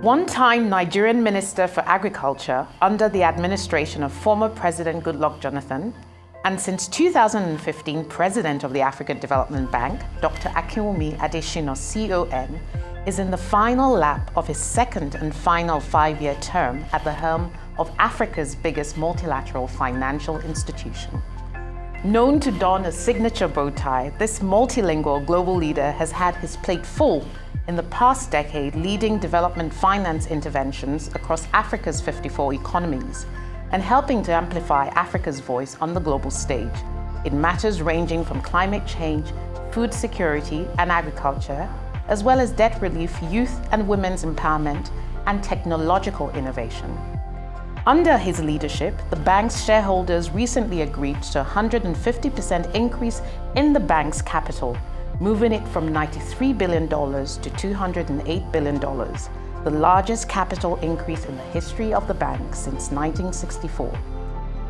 One-time Nigerian Minister for Agriculture under the administration of former President Goodluck Jonathan, and since 2015 President of the African Development Bank, Dr. Akinwumi Adesina, CON, is in the final lap of his second and final 5-year term at the helm of Africa's biggest multilateral financial institution. Known to don a signature bow tie, this multilingual global leader has had his plate full in the past decade, leading development finance interventions across Africa's 54 economies and helping to amplify Africa's voice on the global stage in matters ranging from climate change, food security and agriculture, as well as debt relief, youth and women's empowerment, and technological innovation. Under his leadership, the bank's shareholders recently agreed to a 150% increase in the bank's capital, moving it from $93 billion to $208 billion, the largest capital increase in the history of the bank since 1964.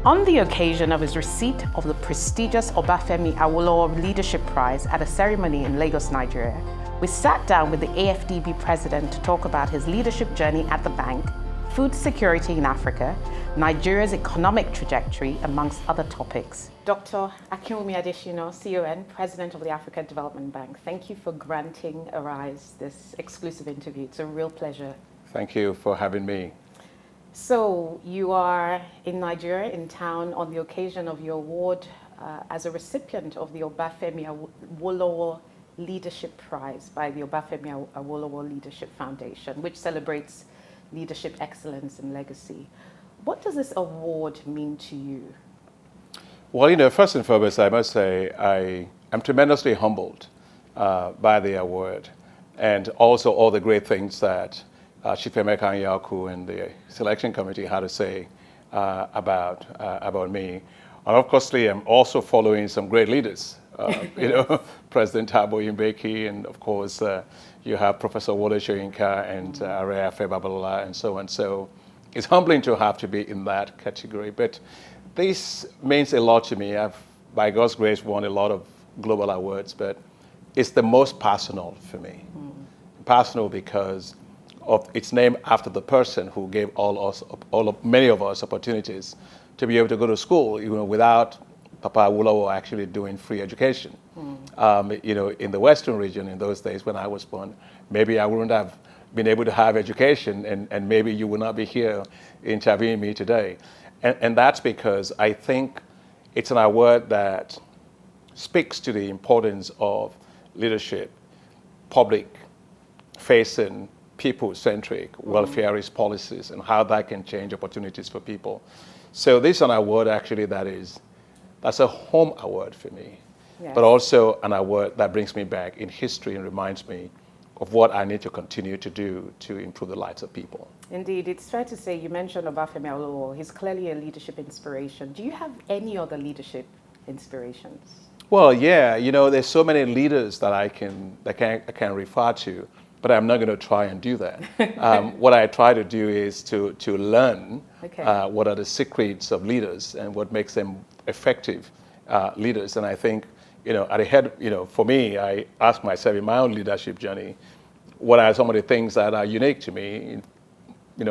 On the occasion of his receipt of the prestigious Obafemi Awolowo Leadership Prize at a ceremony in Lagos, Nigeria, we sat down with the AfDB president to talk about his leadership journey at the bank, food security in Africa, Nigeria's economic trajectory, amongst other topics. Dr. Akinwumi Adesina, CON, President of the African Development Bank, thank you for granting Arise this exclusive interview. It's a real pleasure. Thank you for having me. So you are in Nigeria, in town, on the occasion of your award as a recipient of the Obafemi Awolowo Leadership Prize by the Obafemi Awolowo Leadership Foundation, which celebrates leadership excellence and legacy. What does this award mean to you? Well, first and foremost, I must say I'm tremendously humbled by the award and also all the great things that Chief Emeka Anyaoku and the selection committee had to say about me. And of course, I'm also following some great leaders. President Thabo Mbeki, and of course, you have Professor Wole Soyinka and Areafe Babalola, and so on. So it's humbling to have to be in that category. But this means a lot to me. I've, by God's grace, won a lot of global awards, but it's the most personal for me. Personal because it's named after the person who gave many of us opportunities to be able to go to school, without Papa Awolowo actually doing free education. In the Western region in those days when I was born, maybe I wouldn't have been able to have education, and maybe you would not be here interviewing me today. And that's because I think it's an award that speaks to the importance of leadership, public-facing, people-centric, welfareist policies, and how that can change opportunities for people. So this is an award actually that's a home award for me, yes. But also an award that brings me back in history and reminds me of what I need to continue to do to improve the lives of people. Indeed, it's fair to say, you mentioned Obafemi Awolowo. He's clearly a leadership inspiration. Do you have any other leadership inspirations? Well, yeah, there's so many leaders that I can refer to, but I'm not going to try and do that. What I try to do is to learn what are the secrets of leaders and what makes them effective leaders. And I think, at the head, for me, I ask myself in my own leadership journey, what are some of the things that are unique to me?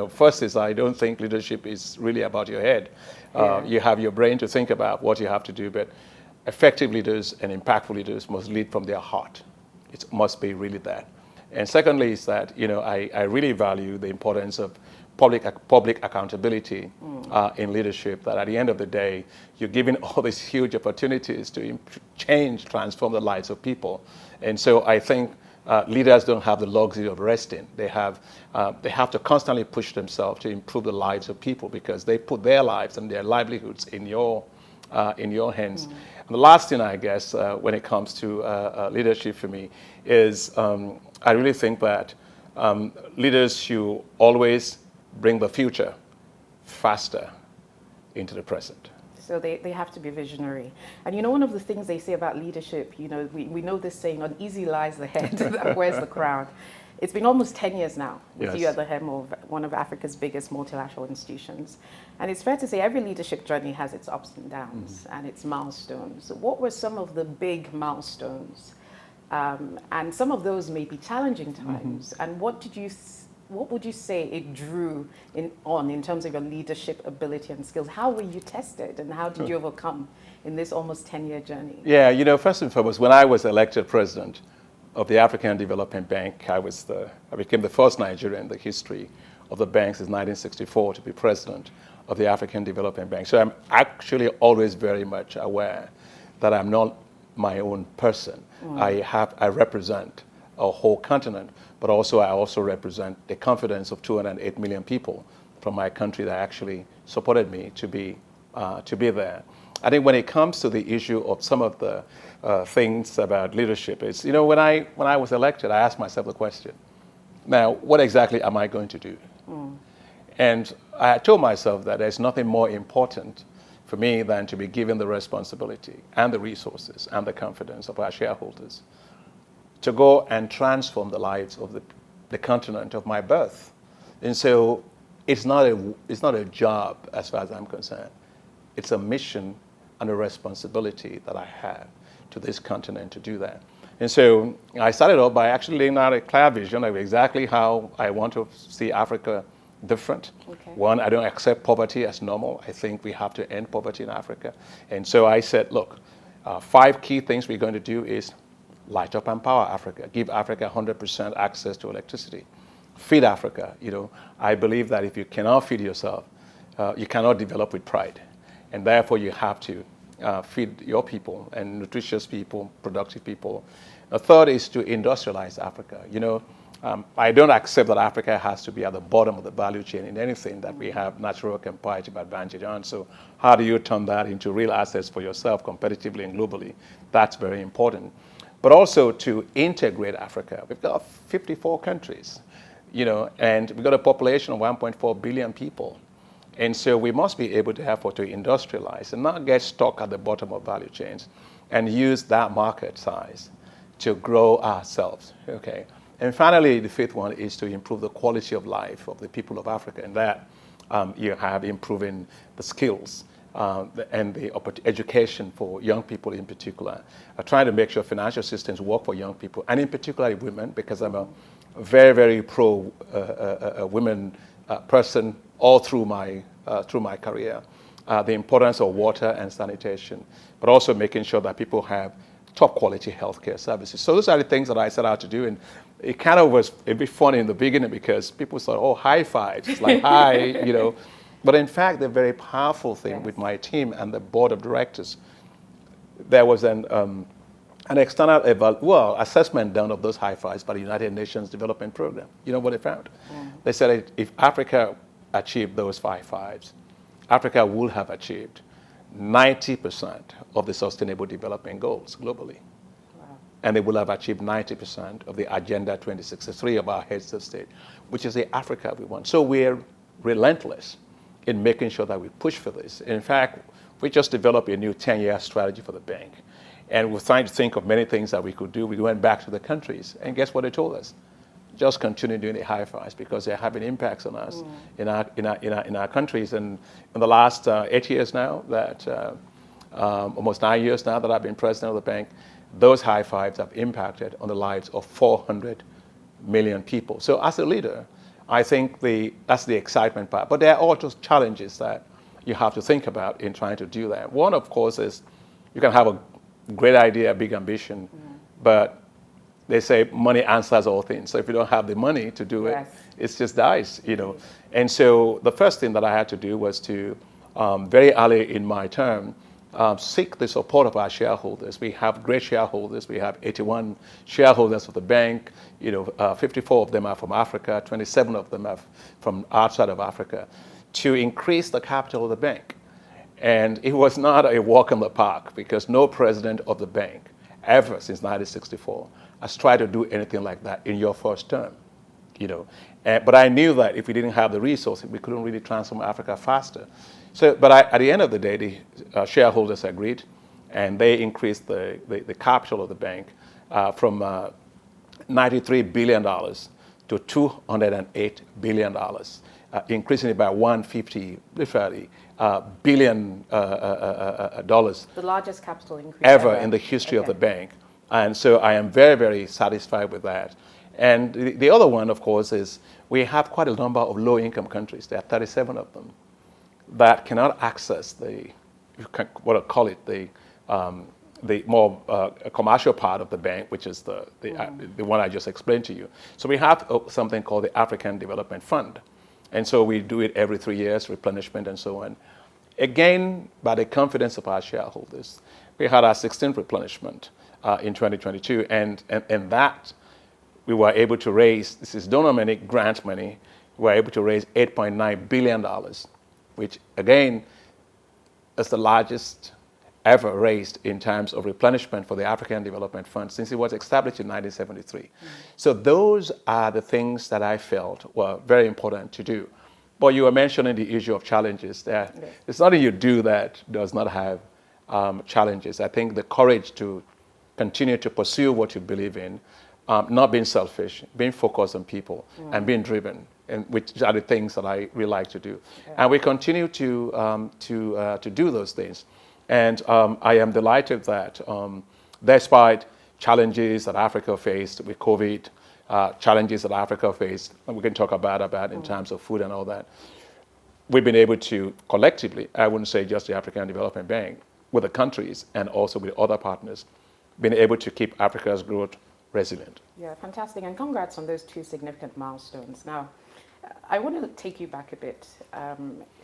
First is I don't think leadership is really about your head. You have your brain to think about what you have to do, but effective leaders and impactful leaders must lead from their heart. It must be really that. And secondly is that, I really value the importance of public accountability in leadership, that at the end of the day, you're given all these huge opportunities to transform the lives of people. And so I think leaders don't have the luxury of resting. They have to constantly push themselves to improve the lives of people because they put their lives and their livelihoods in your hands. And the last thing, I guess, when it comes to leadership for me is I really think that leaders should always bring the future faster into the present. So they have to be visionary. And one of the things they say about leadership, we know this saying, uneasy lies the head that wears the crown. It's been almost 10 years now with you at the helm of one of Africa's biggest multilateral institutions. And it's fair to say every leadership journey has its ups and downs and its milestones. What were some of the big milestones? And some of those may be challenging times. And what did you what would you say it drew in terms of your leadership ability and skills? How were you tested, and how did you overcome in this almost 10-year journey? Yeah, first and foremost, when I was elected president of the African Development Bank, I became the first Nigerian in the history of the bank since 1964 to be president of the African Development Bank. So I'm actually always very much aware that I'm not my own person. I represent a whole continent, but I also represent the confidence of 208 million people from my country that actually supported me to be there. I think when it comes to the issue of some of the things about leadership, it's, when I was elected, I asked myself the question, now, what exactly am I going to do? And I told myself that there's nothing more important for me than to be given the responsibility and the resources and the confidence of our shareholders to go and transform the lives of the continent of my birth. And so it's not a job as far as I'm concerned. It's a mission and a responsibility that I have to this continent to do that. And so I started off by actually laying out a clear vision of exactly how I want to see Africa different. Okay. One, I don't accept poverty as normal. I think we have to end poverty in Africa. And so I said, look, 5 key things we're going to do is light up and power Africa, give Africa 100% access to electricity, feed Africa. I believe that if you cannot feed yourself, you cannot develop with pride. And therefore you have to feed your people, and nutritious people, productive people. The third is to industrialize Africa. I don't accept that Africa has to be at the bottom of the value chain in anything that we have natural comparative advantage on. So how do you turn that into real assets for yourself competitively and globally? That's very important. But also to integrate Africa. We've got 54 countries, and we've got a population of 1.4 billion people. And so we must be able to industrialize and not get stuck at the bottom of value chains and use that market size to grow ourselves, okay? And finally, the 5th one is to improve the quality of life of the people of Africa, and that you have improving the skills and the education for young people in particular. Trying to make sure financial systems work for young people, and in particular women, because I'm a very, very pro women person all through my career. The importance of water and sanitation, but also making sure that people have top quality healthcare services. So those are the things that I set out to do, and it kind of was a bit funny in the beginning because people thought, oh, high fives, it's like hi, But in fact, the very powerful thing with my team and the board of directors, there was an external assessment done of those high fives by the United Nations Development Program. You know what they found? They said if Africa achieved those 5 fives, Africa would have achieved 90% of the Sustainable Development Goals globally. Wow. And they will have achieved 90% of the Agenda 2063 of our heads of state, which is the Africa we want. So we're relentless in making sure that we push for this. In fact, we just developed a new 10-year strategy for the bank. And we're trying to think of many things that we could do. We went back to the countries, and guess what they told us? Just continue doing the high fives because they're having impacts on us in our countries. And in the last 8 years now, almost 9 years now that I've been president of the bank, those high fives have impacted on the lives of 400 million people. So as a leader, I think that's the excitement part. But there are also challenges that you have to think about in trying to do that. One, of course, is you can have a great idea, big ambition, but they say money answers all things. So if you don't have the money to do it, it just dies, And so the first thing that I had to do was to, very early in my term, seek the support of our shareholders. We have great shareholders. We have 81 shareholders of the bank. 54 of them are from Africa, 27 of them are from outside of Africa, to increase the capital of the bank. And it was not a walk in the park because no president of the bank ever since 1964 has tried to do anything like that in your first term, But I knew that if we didn't have the resources, we couldn't really transform Africa faster. So, but at the end of the day, the shareholders agreed, and they increased the capital of the bank from $93 billion to $208 billion, increasing it by 150, literally, billion dollars. The largest capital increase ever in the history of the bank. And so I am very, very satisfied with that. And the other one, of course, is we have quite a number of low-income countries. There are 37 of them that cannot access what I call it, the more commercial part of the bank, which is the one I just explained to you. So we have something called the African Development Fund. And so we do it every 3 years, replenishment and so on. Again, by the confidence of our shareholders, we had our 16th replenishment in 2022. And that we were able to raise, this is donor money, grant money, we were able to raise $8.9 billion, which again is the largest ever raised in terms of replenishment for the African Development Fund since it was established in 1973. So those are the things that I felt were very important to do. But you were mentioning the issue of challenges there. Yes. It's nothing you do that does not have challenges. I think the courage to continue to pursue what you believe in, not being selfish, being focused on people, and being driven, and which are the things that I really like to do. And we continue to do those things. And I am delighted that despite challenges that Africa faced with COVID, challenges that Africa faced, and we can talk about in terms of food and all that, we've been able to collectively, I wouldn't say just the African Development Bank, with the countries and also with other partners, been able to keep Africa's growth resilient. Yeah, fantastic. And congrats on those 2 significant milestones. Now, I want to take you back a bit,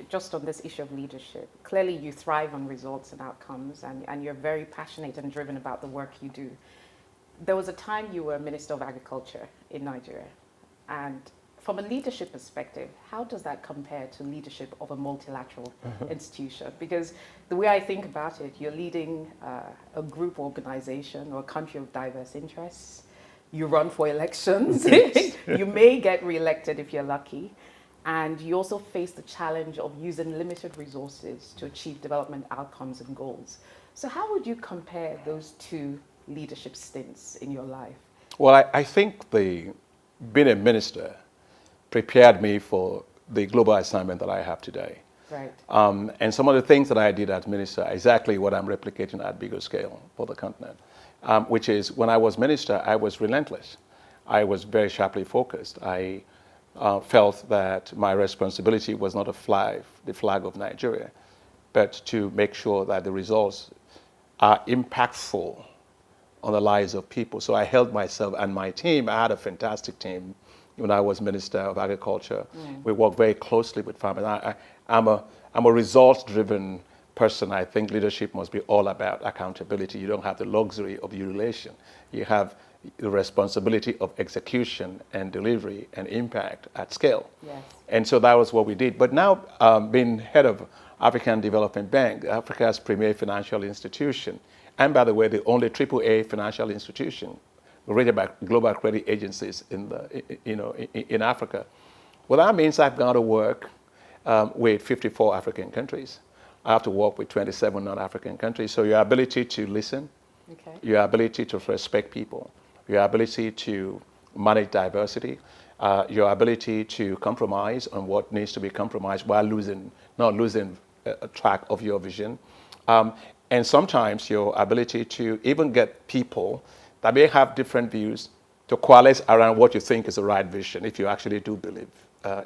just on this issue of leadership. Clearly, you thrive on results and outcomes, and you're very passionate and driven about the work you do. There was a time you were Minister of Agriculture in Nigeria. And from a leadership perspective, how does that compare to leadership of a multilateral institution? Because the way I think about it, you're leading a group organization or a country of diverse interests. You run for elections. You may get re-elected if you're lucky. And you also face the challenge of using limited resources to achieve development outcomes and goals. So how would you compare those 2 leadership stints in your life? Well, I think being a minister prepared me for the global assignment that I have today. Right. And some of the things that I did as minister are exactly what I'm replicating at bigger scale for the continent. Which is, when I was minister, I was relentless. I was very sharply focused. I felt that my responsibility was not the flag of Nigeria, but to make sure that the results are impactful on the lives of people. So I held myself and my team. I had a fantastic team when I was Minister of Agriculture. We worked very closely with farmers. I'm a results-driven person. I think leadership must be all about accountability. You don't have the luxury of ululation. You have the responsibility of execution and delivery and impact at scale. Yes. And so that was what we did. But now, being head of African Development Bank, Africa's premier financial institution, and by the way, the only AAA financial institution rated by global credit agencies in Africa. Well, that means I've got to work with 54 African countries. I have to work with 27 non-African countries. So your ability to listen, your ability to respect people, your ability to manage diversity, your ability to compromise on what needs to be compromised while not losing track of your vision. And sometimes your ability to even get people that may have different views to coalesce around what you think is the right vision, if you actually do believe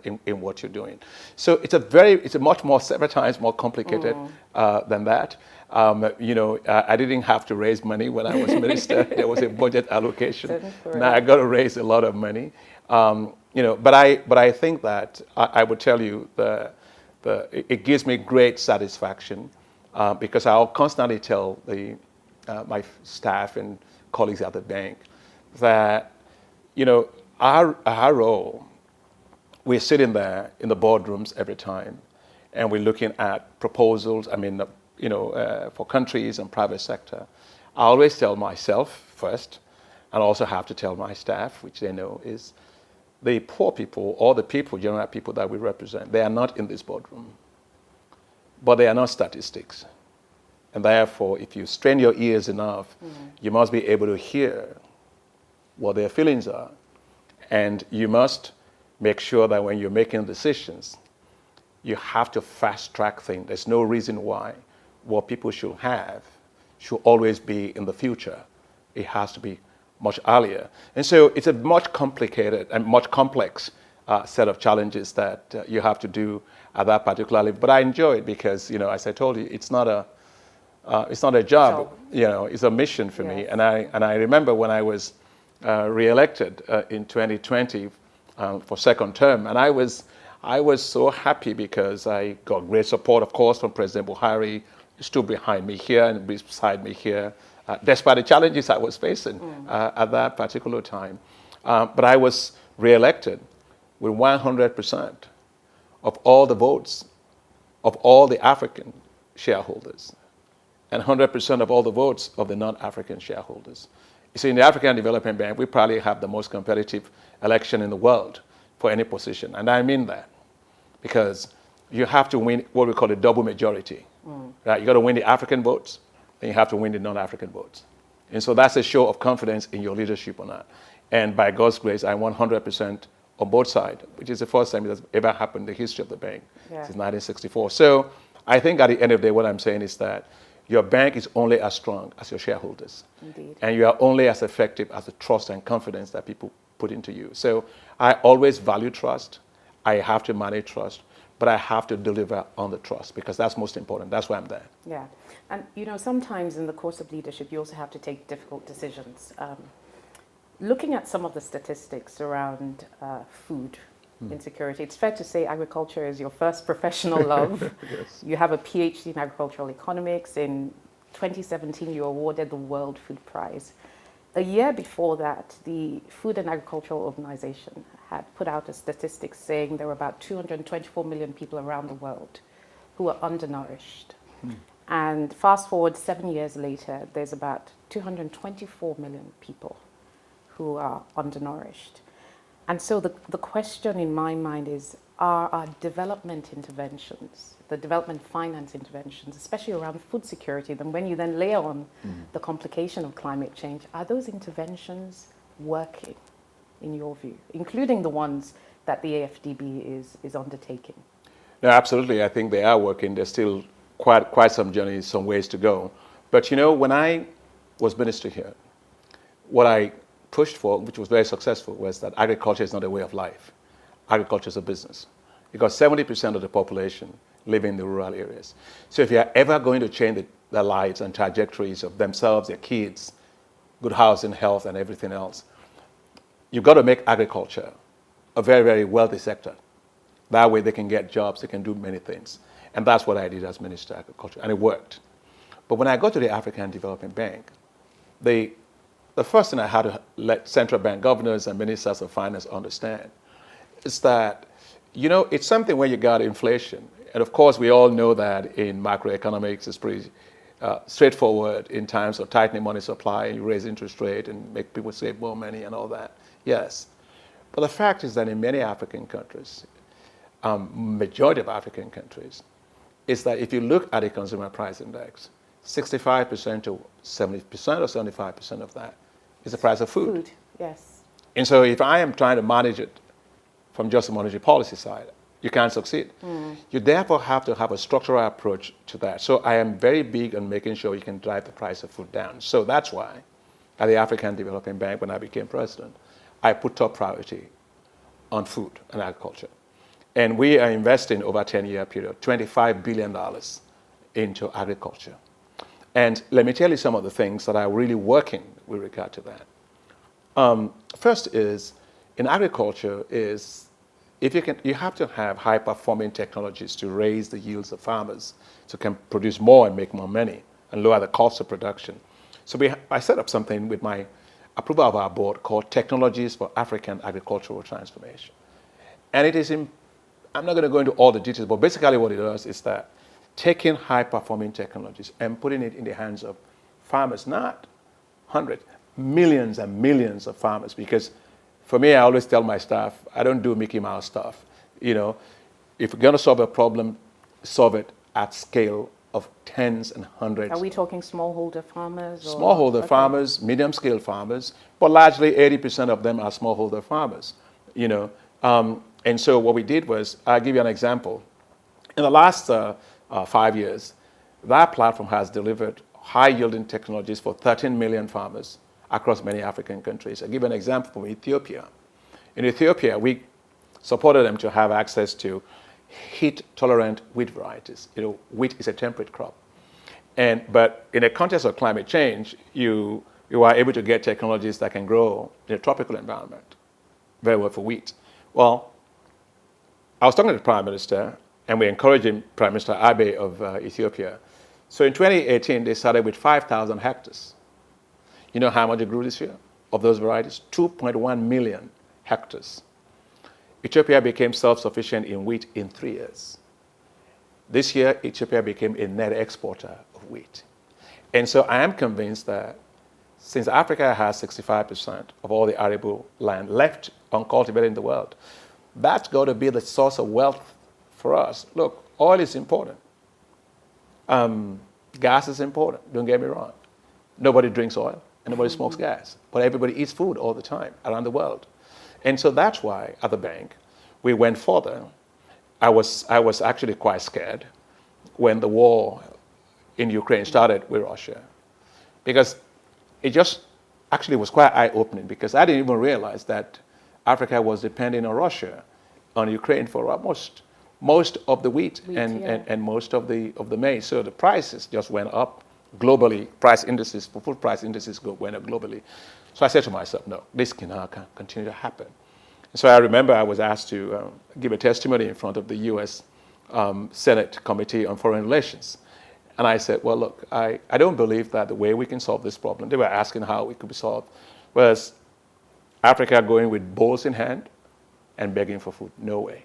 in what you're doing. So it's a much more, several times more complicated than that. I didn't have to raise money when I was minister. There was a budget allocation. Now I got to raise a lot of money. But I think that I would tell you it gives me great satisfaction because I'll constantly tell my staff and colleagues at the bank that our role. We're sitting there in the boardrooms every time, and we're looking at proposals. For countries and private sector. I always tell myself first, and also have to tell my staff, which they know, is the poor people, or the general people that we represent, they are not in this boardroom, but they are not statistics. And therefore, if you strain your ears enough, you must be able to hear what their feelings are, and you must make sure that when you're making decisions, you have to fast track things. There's no reason why what people should have should always be in the future. It has to be much earlier. And so it's a much complicated and much complex set of challenges that you have to do at that particular level. But I enjoy it because, as I told you, it's not a job. It's a mission for me. And I remember when I was re-elected in 2020 for second term, and I was so happy because I got great support, of course, from President Buhari. He stood behind me here and beside me here, despite the challenges I was facing at that particular time. But I was re-elected with 100% of all the votes of all the African shareholders and 100% of all the votes of the non-African shareholders. You see, in the African Development Bank, we probably have the most competitive election in the world for any position. And I mean that because you have to win what we call a double majority. Right? You got to win the African votes, and you have to win the non-African votes. And so that's a show of confidence in your leadership or not. And by God's grace, I won 100% on both sides, which is the first time it has ever happened in the history of the bank since 1964. So I think at the end of the day, what I'm saying is that your bank is only as strong as your shareholders. Indeed. And you are only as effective as the trust and confidence that people put into you. So I always value trust. I have to manage trust, but I have to deliver on the trust because that's most important. That's why I'm there. Yeah. And, sometimes in the course of leadership, you also have to take difficult decisions. Looking at some of the statistics around food insecurity, it's fair to say agriculture is your first professional love. Yes. You have a PhD in agricultural economics. In 2017, you were awarded the World Food Prize. A year before that, the Food and Agricultural Organization had put out a statistic saying there were about 224 million people around the world who are undernourished. And fast forward 7 years later, there's about 224 million people who are undernourished. And so the question in my mind is, are our development interventions, the development finance interventions, especially around food security, then when you then layer on the complication of climate change, are those interventions working in your view, including the ones that the AfDB is undertaking? No, absolutely. I think they are working. There's still quite some journey, some ways to go. But when I was minister here, what I pushed for, which was very successful, was that agriculture is not a way of life. Agriculture is a business. Because 70% of the population live in the rural areas. So if you're ever going to change their lives and trajectories of themselves, their kids, good housing, health, and everything else, you've got to make agriculture a very, very wealthy sector. That way they can get jobs, they can do many things. And that's what I did as Minister of Agriculture, and it worked. But when I got to the African Development Bank, the first thing I had to let central bank governors and ministers of finance understand is that, it's something where you got inflation. And of course, we all know that in macroeconomics, it's pretty straightforward in terms of tightening money supply, you raise interest rate and make people save more money and all that. Yes. But the fact is that in many African countries, majority of African countries, is that if you look at the consumer price index, 65% to 70% or 75% of that is the price of food. Food, yes. And so if I am trying to manage it from just the monetary policy side, you can't succeed. You therefore have to have a structural approach to that. So I am very big on making sure you can drive the price of food down. So that's why at the African Development Bank, when I became president, I put top priority on food and agriculture. And we are investing over a 10-year period, $25 billion into agriculture. And let me tell you some of the things that are really working with regard to that. First is, in agriculture is, you have to have high-performing technologies to raise the yields of farmers so can produce more and make more money and lower the cost of production. So I set up something with my approval of our board called Technologies for African Agricultural Transformation. And it is, I'm not going to go into all the details, but basically what it does is that taking high-performing technologies and putting it in the hands of farmers, not hundreds, millions and millions of farmers, because for me, I always tell my staff, I don't do Mickey Mouse stuff. If you're going to solve a problem, solve it at scale of tens and hundreds. Are we talking smallholder farmers? Smallholder farmers, medium-scale farmers, but largely 80% of them are smallholder farmers. And so what we did was, I'll give you an example. In the last 5 years, that platform has delivered high-yielding technologies for 13 million farmers across many African countries. I'll give an example from Ethiopia. In Ethiopia, we supported them to have access to heat-tolerant wheat varieties. Wheat is a temperate crop. But in the context of climate change, you are able to get technologies that can grow in a tropical environment very well for wheat. Well, I was talking to the Prime Minister, and we're encouraging Prime Minister Abiy of Ethiopia. So in 2018, they started with 5,000 hectares. You know how much they grew this year of those varieties? 2.1 million hectares. Ethiopia became self-sufficient in wheat in 3 years. This year, Ethiopia became a net exporter of wheat. And so I am convinced that since Africa has 65% of all the arable land left uncultivated in the world, that's going to be the source of wealth for us. Look, oil is important. Gas is important, don't get me wrong. Nobody drinks oil and nobody smokes gas, but everybody eats food all the time around the world. And so that's why at the bank, we went further. I was actually quite scared when the war in Ukraine started with Russia, because it just actually was quite eye-opening, because I didn't even realize that Africa was depending on Russia, on Ukraine for almost most of the wheat and most of the maize. So the prices just went up globally. Price indices, for food price indices went up globally. So I said to myself, no, this cannot continue to happen. So I remember I was asked to give a testimony in front of the U.S. Senate Committee on Foreign Relations. And I said, well, look, I don't believe that the way we can solve this problem, they were asking how it could be solved, was Africa going with bowls in hand and begging for food. No way.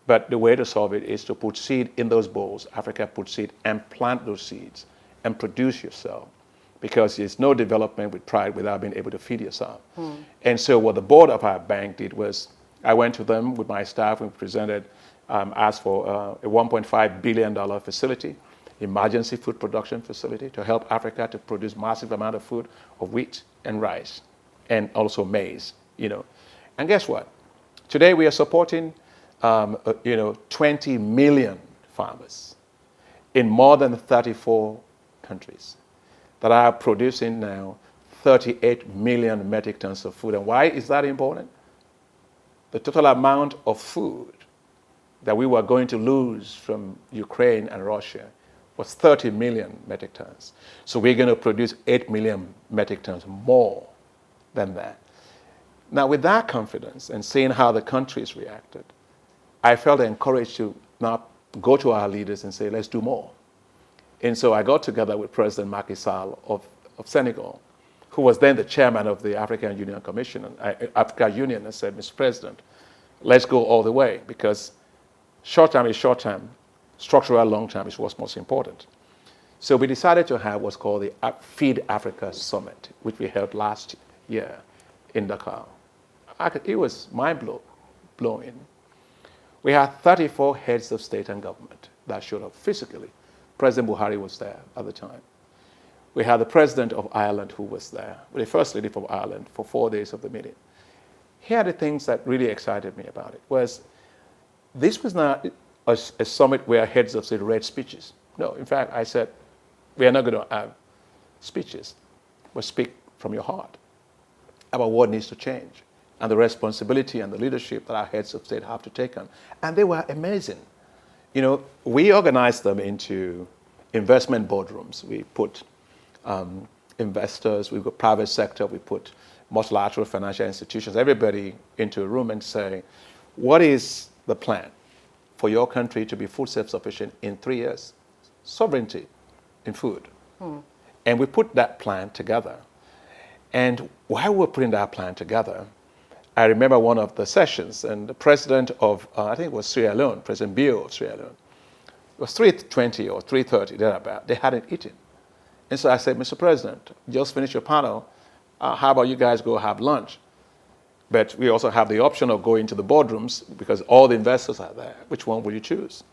But the way to solve it is to put seed in those bowls. Africa put seed and plant those seeds and produce yourself, because there's no development with pride without being able to feed yourself. And so what the board of our bank did was, I went to them with my staff and presented, asked for a $1.5 billion facility, emergency food production facility, to help Africa to produce massive amount of food, of wheat and rice, and also maize. And guess what? Today we are supporting 20 million farmers in more than 34 countries that are producing now 38 million metric tons of food. And why is that important? The total amount of food that we were going to lose from Ukraine and Russia was 30 million metric tons. So we're going to produce 8 million metric tons more than that. Now, with that confidence and seeing how the countries reacted, I felt encouraged to now go to our leaders and say, let's do more. And so I got together with President Macky Sall of Senegal, who was then the chairman of the African Union Commission, African Union, and said, Mr. President, let's go all the way, because short term is short term, structural long term is what's most important. So we decided to have what's called the Feed Africa Summit, which we held last year in Dakar. It was mind-blowing. We had 34 heads of state and government that showed up physically. President Buhari was there at the time. We had the president of Ireland who was there, the first lady from Ireland, for 4 days of the meeting. Here are the things that really excited me about it, was this was not a summit where heads of state read speeches. No, in fact, I said, we are not going to have speeches, but speak from your heart about what needs to change and the responsibility and the leadership that our heads of state have to take on. And they were amazing. We organized them into investment boardrooms. We put investors, we put private sector, we put multilateral financial institutions, everybody into a room and say, what is the plan for your country to be food self-sufficient in 3 years? Sovereignty in food. And we put that plan together. And while we were putting that plan together, I remember one of the sessions, and the president of, I think it was Sierra Leone, President Bio of Sierra Leone, it was 3:20 or 3:30, thereabout. They hadn't eaten. And so I said, Mr. President, just finished your panel. How about you guys go have lunch? But we also have the option of going to the boardrooms because all the investors are there. Which one will you choose?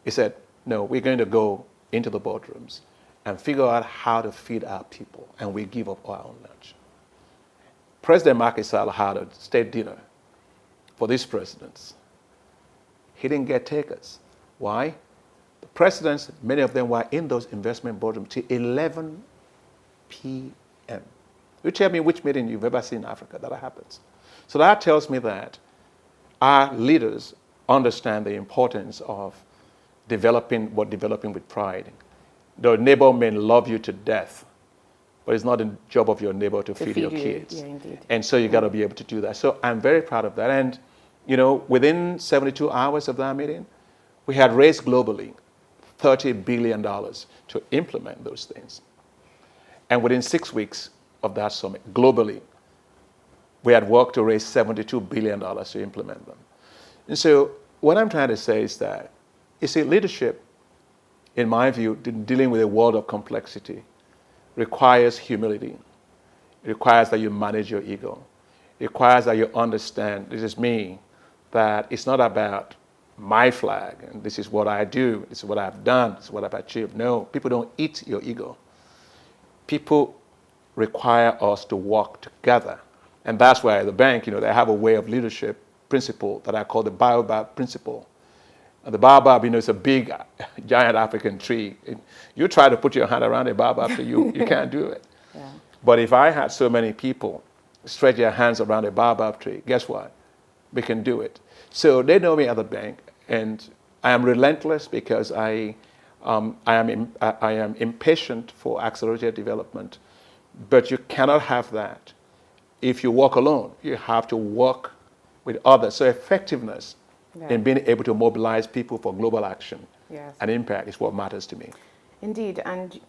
He said, no, we're going to go into the boardrooms and figure out how to feed our people, and we give up our own lunch. President Macky Sall had a state dinner for these presidents. He didn't get takers. Why? The presidents, many of them were in those investment boardrooms till 11 p.m. You tell me which meeting you've ever seen in Africa that happens. So that tells me that our leaders understand the importance of developing with pride. The neighbor may love you to death, but it's not the job of your neighbor to feed your kids. Yeah, indeed. And so you got to be able to do that. So I'm very proud of that. And, within 72 hours of that meeting, we had raised globally $30 billion to implement those things. And within 6 weeks of that summit, globally, we had worked to raise $72 billion to implement them. And so what I'm trying to say is that, leadership, in my view, dealing with a world of complexity, requires humility. It requires that you manage your ego. It requires that you understand, this is me, that it's not about my flag, and this is what I do, this is what I've done, this is what I've achieved. No, people don't eat your ego. People require us to work together. And that's why the bank, they have a way of leadership principle that I call the baobab principle. And the baobab, is a big, giant African tree. You try to put your hand around a baobab, you can't do it. Yeah. But if I had so many people stretch their hands around a baobab tree, guess what? We can do it. So they know me at the bank, and I am relentless because I am impatient for accelerated development. But you cannot have that if you work alone. You have to work with others. So effectiveness in being able to mobilize people for global action and impact is what matters to me. Indeed. And,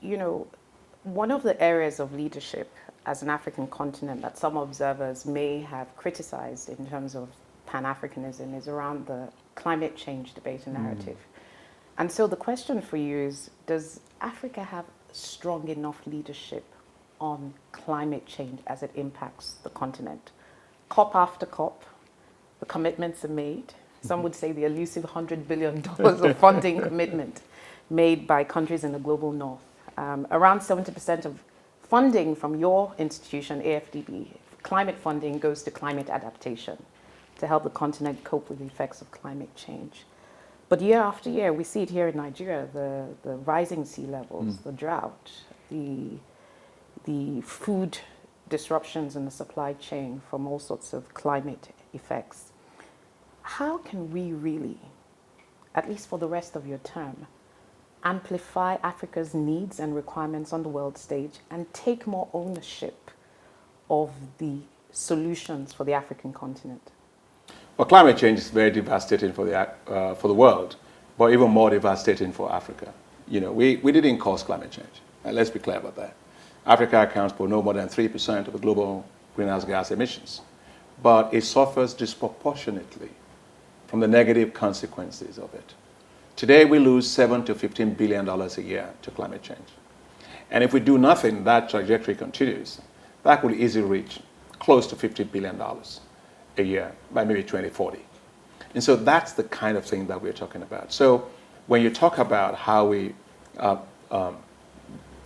one of the areas of leadership as an African continent that some observers may have criticized in terms of Pan-Africanism is around the climate change debate and narrative. And so the question for you is, does Africa have strong enough leadership on climate change as it impacts the continent? COP after COP, the commitments are made. Some would say the elusive $100 billion of funding commitment made by countries in the global north. Around 70% of funding from your institution, AfDB, climate funding goes to climate adaptation to help the continent cope with the effects of climate change. But year after year, we see it here in Nigeria, the rising sea levels, the drought, the food disruptions in the supply chain from all sorts of climate effects. How can we really, at least for the rest of your term, amplify Africa's needs and requirements on the world stage and take more ownership of the solutions for the African continent? Well, climate change is very devastating for the world, but even more devastating for Africa. We didn't cause climate change. Let's be clear about that. Africa accounts for no more than 3% of the global greenhouse gas emissions, but it suffers disproportionately from the negative consequences of it. Today, we lose $7 to $15 billion a year to climate change. And if we do nothing, that trajectory continues. That will easily reach close to $50 billion a year by maybe 2040. And so that's the kind of thing that we're talking about. So when you talk about how we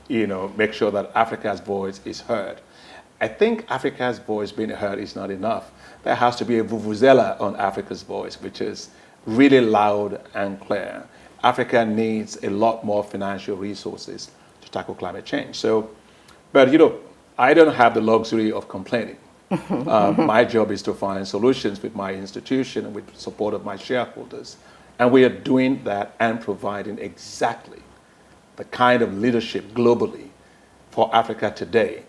make sure that Africa's voice is heard, I think Africa's voice being heard is not enough. There has to be a vuvuzela on Africa's voice, which is really loud and clear. Africa needs a lot more financial resources to tackle climate change. So, but I don't have the luxury of complaining. My job is to find solutions with my institution and with support of my shareholders. And we are doing that and providing exactly the kind of leadership globally for Africa today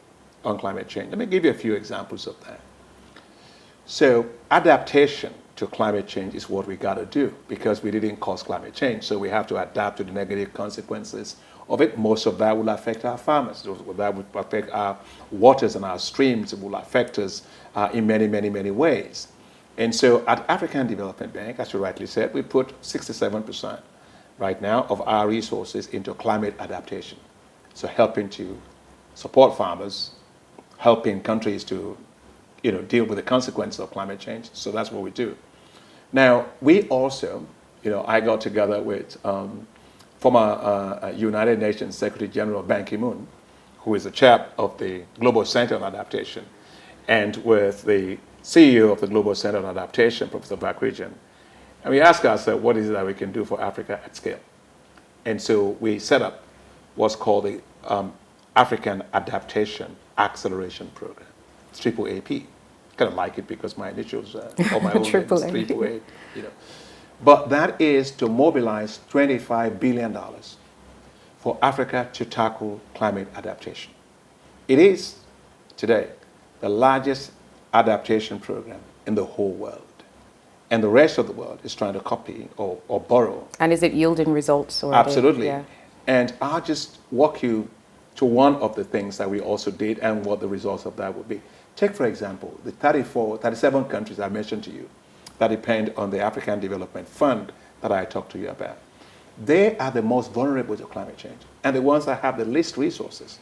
on climate change. Let me give you a few examples of that. So adaptation to climate change is what we got to do because we didn't cause climate change. So we have to adapt to the negative consequences of it. Most of that will affect our farmers. That will affect our waters and our streams. It will affect us in many, many, many ways. And so at African Development Bank, as you rightly said, we put 67% right now of our resources into climate adaptation. So helping to support farmers, helping countries to deal with the consequences of climate change. So that's what we do. Now, we also, I got together with former United Nations Secretary General Ban Ki-moon, who is the chair of the Global Center on Adaptation, and with the CEO of the Global Center on Adaptation, Professor Bakrijan. And we asked ourselves, what is it that we can do for Africa at scale? And so we set up what's called the African Adaptation Acceleration Program. It's AAAP. Kind of like it because my initials are on my own name, it's AAA, you know. But that is to mobilize $25 billion for Africa to tackle climate adaptation. It is today the largest adaptation program in the whole world. And the rest of the world is trying to copy or borrow. And is it yielding results already? Absolutely. Yeah. And I'll just walk you to one of the things that we also did and what the results of that would be. Take, for example, the 37 countries I mentioned to you that depend on the African Development Fund that I talked to you about. They are the most vulnerable to climate change and the ones that have the least resources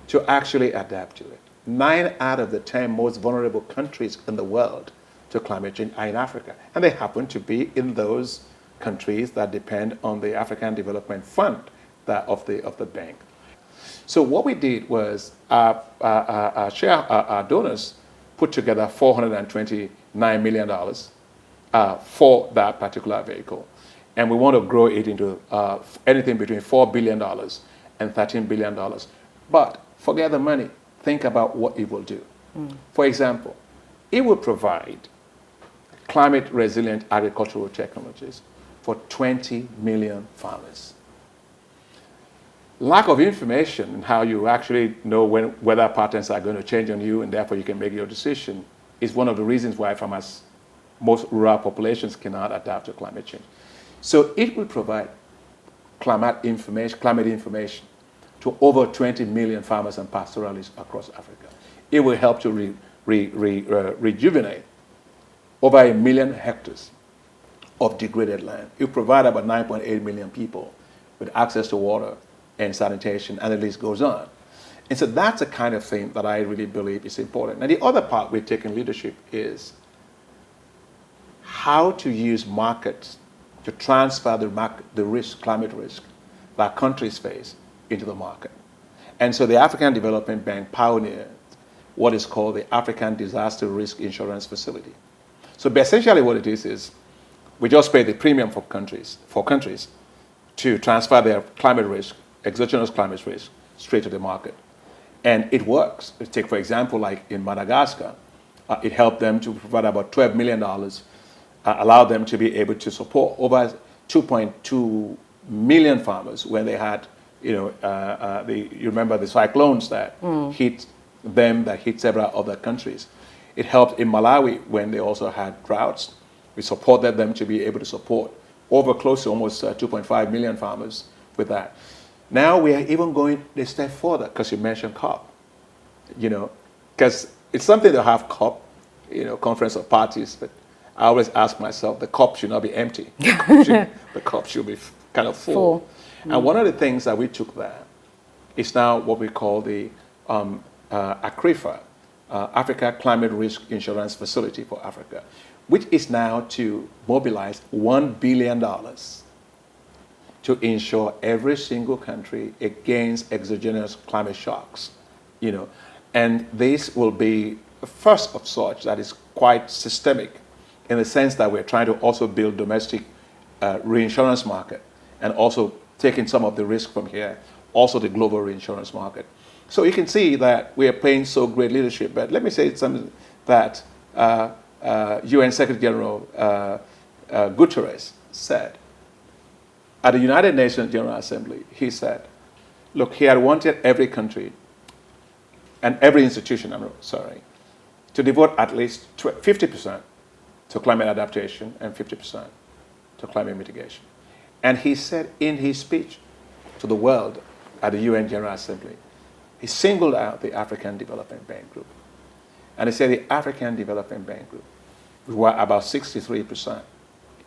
to actually adapt to it. 9 out of the 10 most vulnerable countries in the world to climate change are in Africa. And they happen to be in those countries that depend on the African Development Fund of the bank. So what we did was our donors put together $429 million for that particular vehicle. And we want to grow it into anything between $4 billion and $13 billion. But forget the money. Think about what it will do. For example, it will provide climate-resilient agricultural technologies for 20 million farmers. Lack of information in how you actually know when weather patterns are going to change on you and therefore you can make your decision is one of the reasons why most rural populations cannot adapt to climate change. So it will provide climate information to over 20 million farmers and pastoralists across Africa. It will help to rejuvenate over 1 million hectares of degraded land. It will provide about 9.8 million people with access to water and sanitation, and the list goes on. And so that's the kind of thing that I really believe is important. Now, the other part we've taken leadership is how to use markets to transfer the risk, climate risk, that countries face into the market. And so the African Development Bank pioneered what is called the African Disaster Risk Insurance Facility. So essentially what it is we just pay the premium for countries to transfer their climate risk, exogenous climate risk, straight to the market. And it works. Take, for example, like in Madagascar, it helped them to provide about $12 million, allowed them to be able to support over 2.2 million farmers when they had, you remember the cyclones that hit them, that hit several other countries. It helped in Malawi when they also had droughts. We supported them to be able to support over close to almost 2.5 million farmers with that. Now we are even going a step further, because you mentioned COP, because it's something to have COP, conference of parties, but I always ask myself, the cup should not be empty. The cup should be kind of full. And one of the things that we took there is now what we call the ACRIFA, Africa Climate Risk Insurance Facility for Africa, which is now to mobilize $1 billion to insure every single country against exogenous climate shocks. And this will be the first of such that is quite systemic, in the sense that we're trying to also build domestic reinsurance market and also taking some of the risk from here, also the global reinsurance market. So you can see that we are playing so great leadership. But let me say something that UN Secretary General Guterres said. At the United Nations General Assembly, he said, look, he had wanted every country and every institution, to devote at least 50% to climate adaptation and 50% to climate mitigation. And he said in his speech to the world at the UN General Assembly, he singled out the African Development Bank Group. And he said the African Development Bank Group, we were about 63%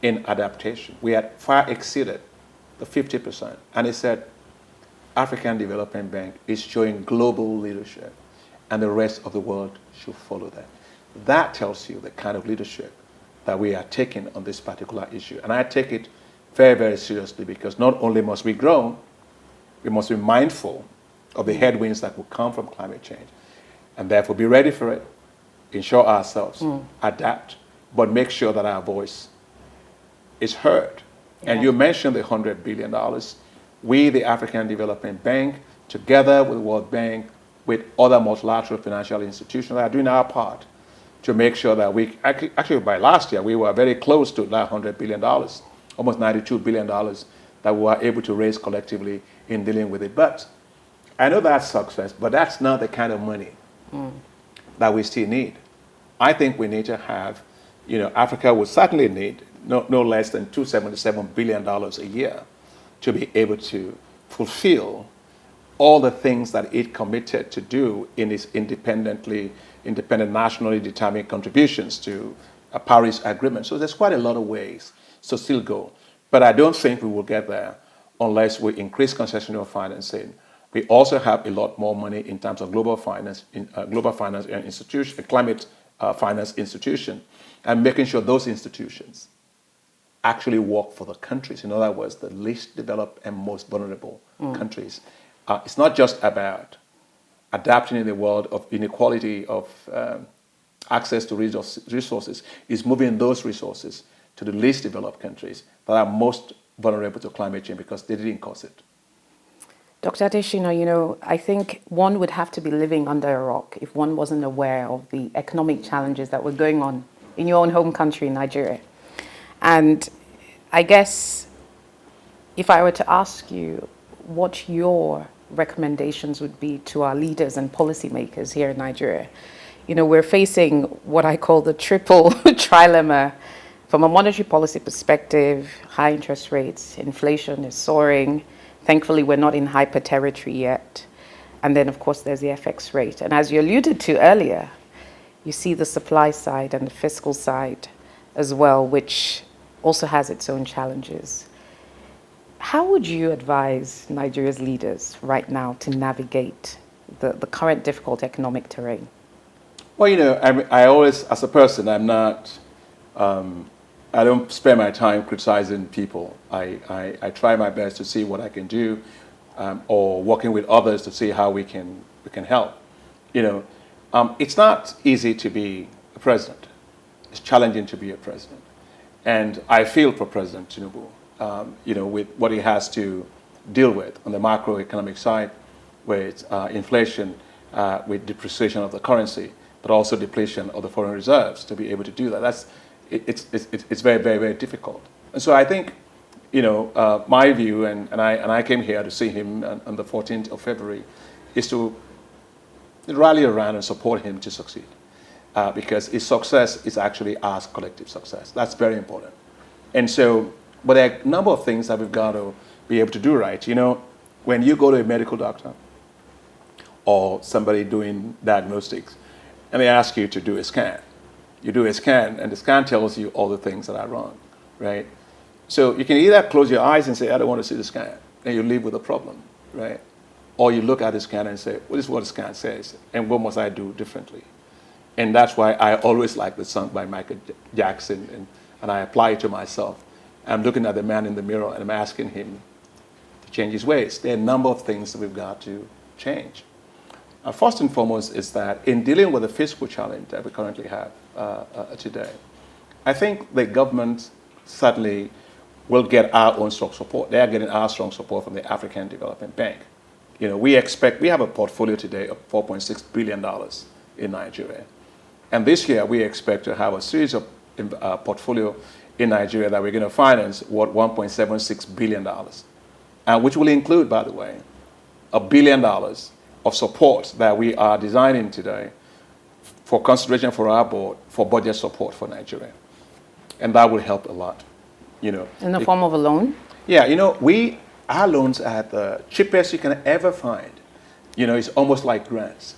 in adaptation. We had far exceeded the 50%. And he said, African Development Bank is showing global leadership, and the rest of the world should follow that. That tells you the kind of leadership that we are taking on this particular issue. And I take it very, very seriously, because not only must we grow, we must be mindful of the headwinds that will come from climate change, and therefore be ready for it, ensure ourselves, adapt, but make sure that our voice is heard. Yeah. And you mentioned the $100 billion. We, the African Development Bank, together with the World Bank, with other multilateral financial institutions that are doing our part to make sure that we, actually by last year, we were very close to that $100 billion, almost $92 billion that we were able to raise collectively in dealing with it. But I know that's success, but that's not the kind of money that we still need. I think we need to have, Africa would certainly need no less than $277 billion a year to be able to fulfill all the things that it committed to do in its independent, nationally determined contributions to a Paris Agreement. So there's quite a lot of ways to still go. But I don't think we will get there unless we increase concessional financing. We also have a lot more money in terms of global finance institution, climate finance institution, and making sure those institutions actually work for the countries. In other words, the least developed and most vulnerable countries. It's not just about adapting in the world of inequality of access to resources. It's moving those resources to the least developed countries that are most vulnerable to climate change because they didn't cause it. Dr. Adesina, I think one would have to be living under a rock if one wasn't aware of the economic challenges that were going on in your own home country, Nigeria. And I guess if I were to ask you what your recommendations would be to our leaders and policymakers here in Nigeria, we're facing what I call the triple trilemma. From a monetary policy perspective, high interest rates, inflation is soaring. Thankfully, we're not in hyper territory yet. And then, of course, there's the FX rate. And as you alluded to earlier, you see the supply side and the fiscal side as well, which also has its own challenges. How would you advise Nigeria's leaders right now to navigate the current difficult economic terrain? Well, I always, as a person, I'm not, I don't spend my time criticizing people. I try my best to see what I can do, or working with others to see how we can help. It's not easy to be a president. It's challenging to be a president. And I feel for President Tinubu, with what he has to deal with on the macroeconomic side, with inflation, with depreciation of the currency, but also depletion of the foreign reserves to be able to do that. It's very, very, very difficult. And so I think, my view, and I came here to see him on the 14th of February, is to rally around and support him to succeed. Because his success is actually our collective success. That's very important. And so, but there are a number of things that we've got to be able to do right. When you go to a medical doctor or somebody doing diagnostics, and they ask you to do a scan, you do a scan, and the scan tells you all the things that are wrong, right? So you can either close your eyes and say, I don't want to see the scan, and you live with the problem, right? Or you look at the scan and say, well, this is what the scan says, and what must I do differently? And that's why I always like the song by Michael Jackson, and I apply it to myself. I'm looking at the man in the mirror, and I'm asking him to change his ways. There are a number of things that we've got to change. First and foremost is that in dealing with the fiscal challenge that we currently have today, I think the government certainly will get our own strong support. They are getting our strong support from the African Development Bank. We have a portfolio today of $4.6 billion in Nigeria. And this year, we expect to have a series of portfolio in Nigeria that we're going to finance worth $1.76 billion, which will include, by the way, $1 billion of support that we are designing today for consideration for our board for budget support for Nigeria. And that will help a lot. In the form of a loan? Yeah, our loans are the cheapest you can ever find. It's almost like grants.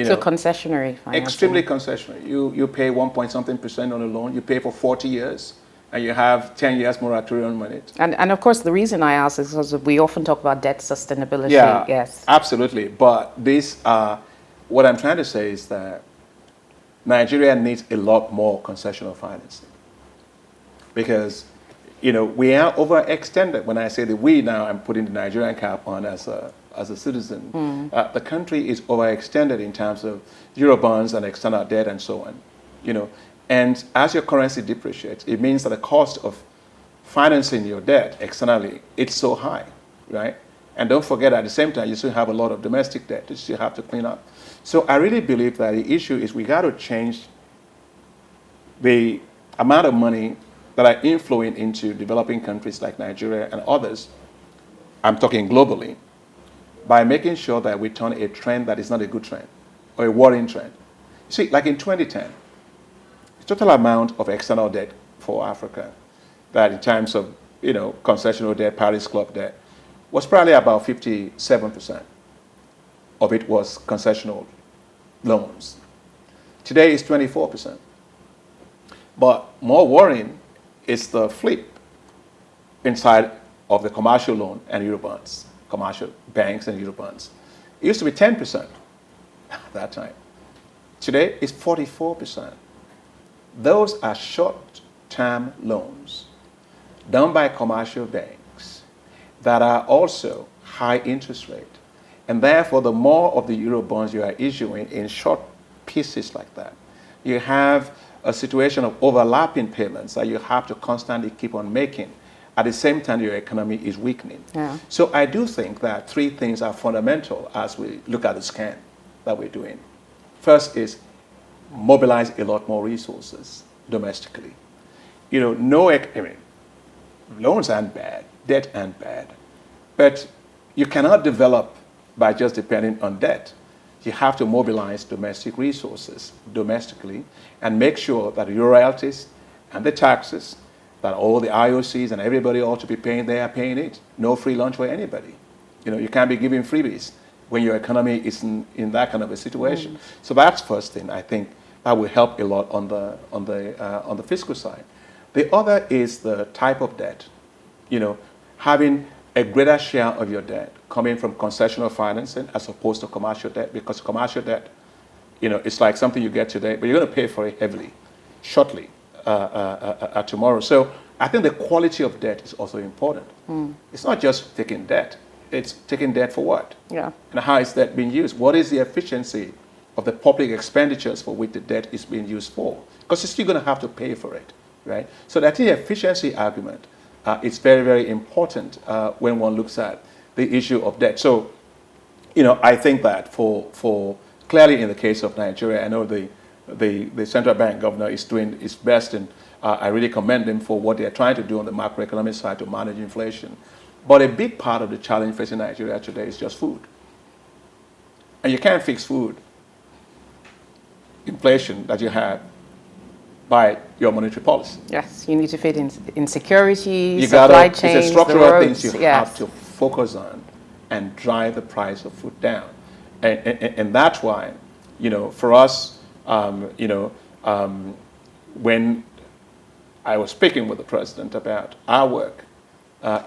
So concessionary financing. Extremely concessionary. You pay 1-point-something% on a loan. You pay for 40 years, and you have 10 years moratorium on it. And of course, the reason I ask is because we often talk about debt sustainability. Yeah, yes, absolutely. But what I'm trying to say is that Nigeria needs a lot more concessional financing because, we are overextended. When I say that we now, I'm putting the Nigerian cap on as a citizen. The country is overextended in terms of Eurobonds and external debt and so on. And as your currency depreciates, it means that the cost of financing your debt externally, it's so high, right? And don't forget, at the same time, you still have a lot of domestic debt that you still have to clean up. So I really believe that the issue is we got to change the amount of money that are inflowing into developing countries like Nigeria and others, I'm talking globally, by making sure that we turn a trend that is not a good trend or a worrying trend. You see, like in 2010, the total amount of external debt for Africa, that in terms of concessional debt, Paris Club debt, was probably about 57% of it was concessional loans. Today it's 24%. But more worrying is the flip inside of the commercial loan and Eurobonds, commercial banks and Eurobonds. It used to be 10% at that time. Today it's 44%. Those are short-term loans done by commercial banks that are also high interest rate. And therefore, the more of the Eurobonds you are issuing in short pieces like that, you have a situation of overlapping payments that you have to constantly keep on making. At the same time, your economy is weakening. Yeah. So I do think that three things are fundamental as we look at the scan that we're doing. First is mobilize a lot more resources domestically. Loans aren't bad, debt aren't bad, but you cannot develop by just depending on debt. You have to mobilize domestic resources domestically and make sure that your royalties and the taxes that all the IOCs and everybody ought to be paying, they are paying it. No free lunch for anybody. You can't be giving freebies when your economy is in that kind of a situation. So that's first thing. I think that will help a lot on the fiscal side. The other is the type of debt. Having a greater share of your debt coming from concessional financing as opposed to commercial debt, because commercial debt, it's like something you get today, but you're going to pay for it heavily, shortly, tomorrow. So I think the quality of debt is also important. It's not just taking debt. It's taking debt for what? Yeah. And how is that being used? What is the efficiency of the public expenditures for which the debt is being used for? Because you're still going to have to pay for it, right? So that the efficiency argument is very, very important when one looks at the issue of debt. So, I think that for clearly in the case of Nigeria, I know the central bank governor is doing his best, and I really commend him for what they're trying to do on the macroeconomic side to manage inflation. But a big part of the challenge facing Nigeria today is just food. And you can't fix food inflation that you have by your monetary policy. Yes, you need to fit in insecurity, You supply gotta, chains, it's a structural the roads. things you Yes. have to focus on and drive the price of food down. And that's why, for us, when I was speaking with the president about our work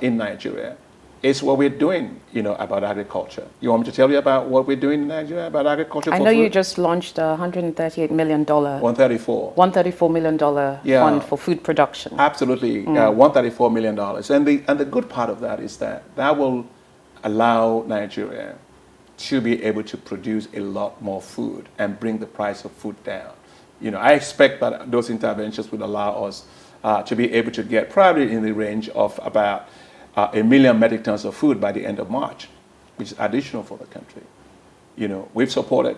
in Nigeria, it's what we're doing, about agriculture. You want me to tell you about what we're doing in Nigeria about agriculture for I know food? you just launched a $138 million, $134 million fund for food production. Absolutely, $134 million. And the good part of that is that will allow Nigeria to be able to produce a lot more food and bring the price of food down. I expect that those interventions would allow us to be able to get probably in the range of about 1 million metric tons of food by the end of March, which is additional for the country. We've supported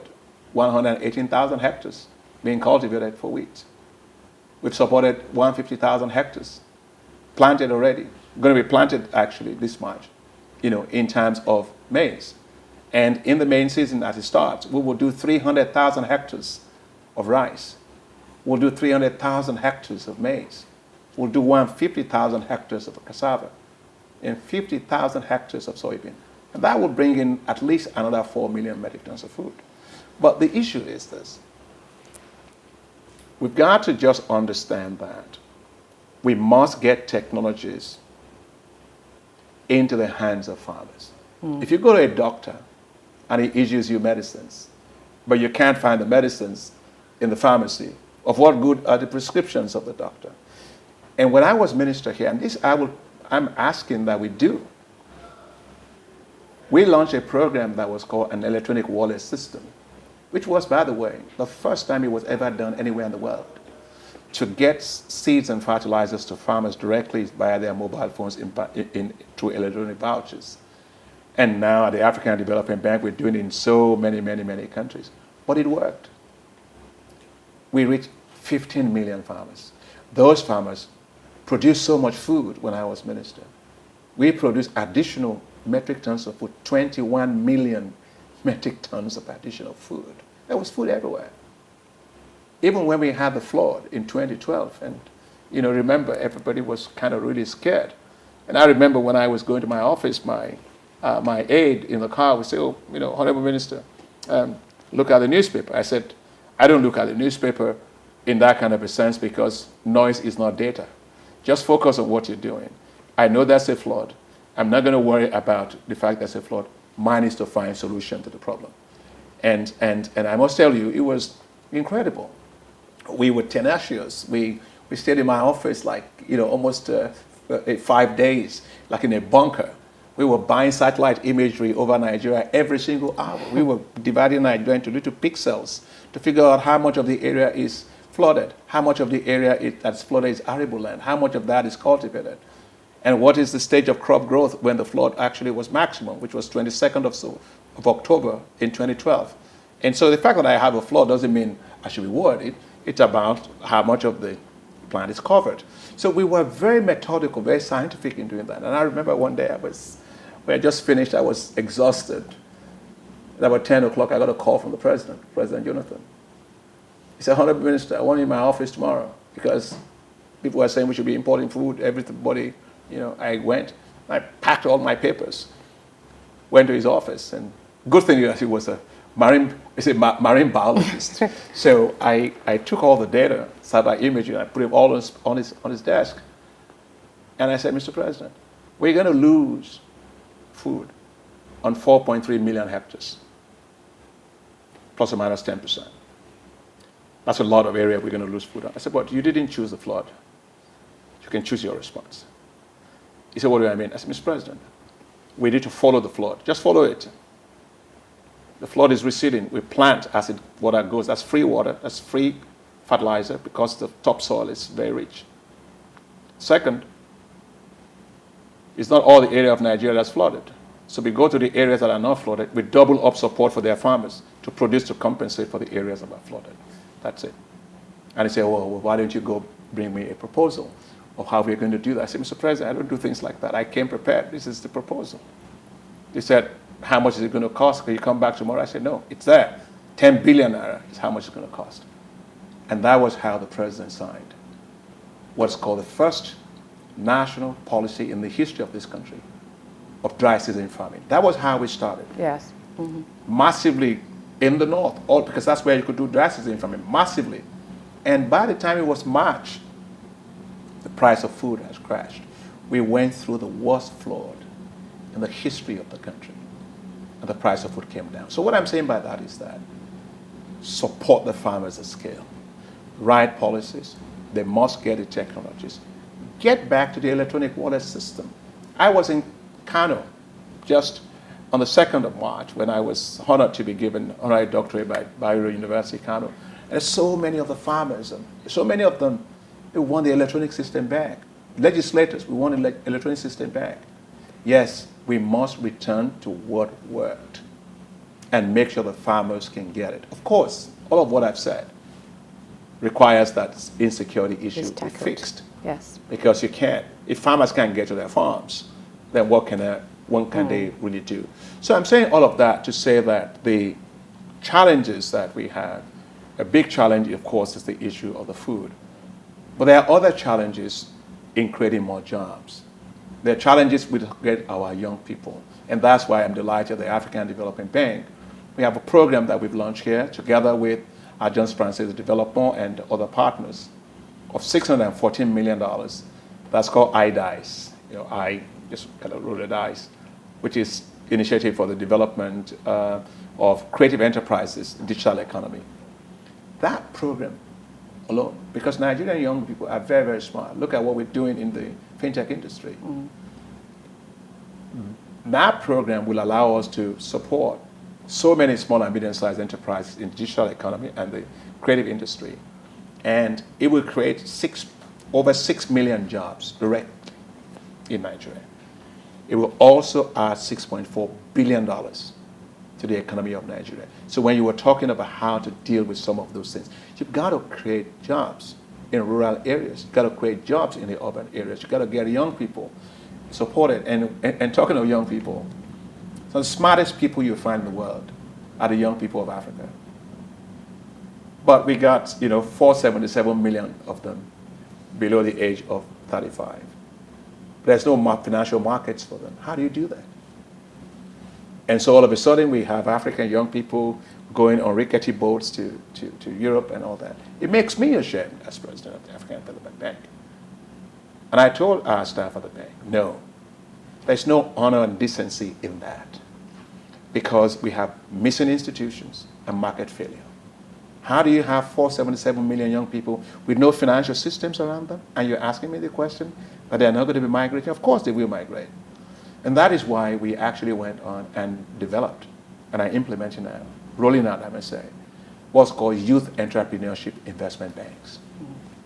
118,000 hectares being cultivated for wheat. We've supported 150,000 hectares planted already, going to be planted actually this March, in terms of maize. And in the main season as it starts, we will do 300,000 hectares of rice. We'll do 300,000 hectares of maize. We'll do 150,000 hectares of cassava and 50,000 hectares of soybean. And that will bring in at least another 4 million metric tons of food. But the issue is this. We've got to just understand that we must get technologies into the hands of farmers. If you go to a doctor and he issues you medicines, but you can't find the medicines in the pharmacy, of what good are the prescriptions of the doctor? And when I was minister here, and this I'm asking that we do, we launched a program that was called an electronic wallet system, which was, by the way, the first time it was ever done anywhere in the world, to get seeds and fertilizers to farmers directly via their mobile phones through electronic vouchers. And now at the African Development Bank, we're doing it in so many, many, many countries. But it worked. We reached 15 million farmers. Those farmers produced so much food when I was minister. We produced additional metric tons of food, 21 million metric tons of additional food. There was food everywhere. Even when we had the flood in 2012, and remember, everybody was kind of really scared. And I remember when I was going to my office, my aide in the car would say, "Oh, Honorable Minister, look at the newspaper." I said, "I don't look at the newspaper in that kind of a sense because noise is not data. Just focus on what you're doing. I know that's a flood. I'm not going to worry about the fact that's a flood. Mine is to find a solution to the problem." And I must tell you, it was incredible. We were tenacious. We stayed in my office almost 5 days, like in a bunker. We were buying satellite imagery over Nigeria every single hour. We were dividing Nigeria into little pixels to figure out how much of the area is flooded, how much of the area that's flooded is arable land, how much of that is cultivated, and what is the stage of crop growth when the flood actually was maximum, which was 22nd of October in 2012. And so the fact that I have a flood doesn't mean I should be worried. It's about how much of the plant is covered. So we were very methodical, very scientific in doing that. And I remember one day we had just finished, I was exhausted. At about 10 o'clock, I got a call from the president, President Jonathan. He said, "Honorable Minister, I want you in my office tomorrow," because people were saying we should be importing food, everybody, I went, I packed all my papers, went to his office, and good thing he was a marine biologist. So I took all the data, satellite imaging, I put it all on his desk. And I said, "Mr. President, we're going to lose food on 4.3 million hectares, plus or minus 10%. That's a lot of area we're going to lose food on." I said, "But you didn't choose the flood. You can choose your response." He said, "What do I mean?" I said, "Mr. President, we need to follow the flood. Just follow it. The flood is receding. We plant as water goes. That's free water. That's free fertilizer because the topsoil is very rich. Second, it's not all the area of Nigeria that's flooded. So we go to the areas that are not flooded. We double up support for their farmers to produce to compensate for the areas that are flooded. That's it." And he said, "Well, why don't you go bring me a proposal of how we're going to do that?" I said, "Mr. President, I don't do things like that. I came prepared. This is the proposal." He said, "How much is it going to cost? Can you come back tomorrow?" I said, "No, it's there. 10 billion naira is how much it's going to cost." And that was how the president signed what's called the first national policy in the history of this country of dry season farming. That was how we started. Yes. Mm-hmm. Massively in the north, all because that's where you could do dry season farming, massively. And by the time it was March, the price of food has crashed. We went through the worst flood in the history of the country. And the price of food came down. So what I'm saying by that is that support the farmers at scale. Right policies. They must get the technologies. Get back to the electronic wallet system. I was in Kano just on the 2nd of March when I was honored to be given honorary doctorate by Bayero University, Kano. And so many of the farmers, and so many of them, they want the electronic system back. Legislators, we want the electronic system back. Yes, we must return to what worked and make sure the farmers can get it. Of course, all of what I've said requires that insecurity issue be fixed. Yes. Because you can't, if farmers can't get to their farms, then what can they really do? So I'm saying all of that to say that the challenges that we have, a big challenge, of course, is the issue of the food. But there are other challenges in creating more jobs. There are challenges with our young people. And that's why I'm delighted the African Development Bank, we have a program that we've launched here together with Agence Française de Développement and other partners of $614 million. That's called iDice. I just kind of roll the dice, which is Initiative for the Development of Creative Enterprises in Digital Economy. That program alone, because Nigerian young people are very, very smart. Look at what we're doing in the fintech industry. That program will allow us to support so many small and medium-sized enterprises in the digital economy and the creative industry. And it will create over 6 million jobs directly in Nigeria. it will also add $6.4 billion to the economy of Nigeria. So when you were talking about how to deal with some of those things, you've got to create jobs in rural areas. You've got to create jobs in the urban areas. You've got to get young people supported. And talking of young people, some of the smartest people you find in the world are the young people of Africa. But we got, 477 million of them below the age of 35. There's no financial markets for them. How do you do that? And so all of a sudden we have African young people going on rickety boats to Europe and all that. It makes me ashamed as president of the African Development Bank. And I told our staff at the bank, no, there's no honor and decency in that, because we have missing institutions and market failure. How do you have 477 million young people with no financial systems around them? And you're asking me the question that they're not going to be migrating? Of course they will migrate. And that is why we actually went on and developed, and are implementing now, rolling out, I must say, what's called youth entrepreneurship investment banks.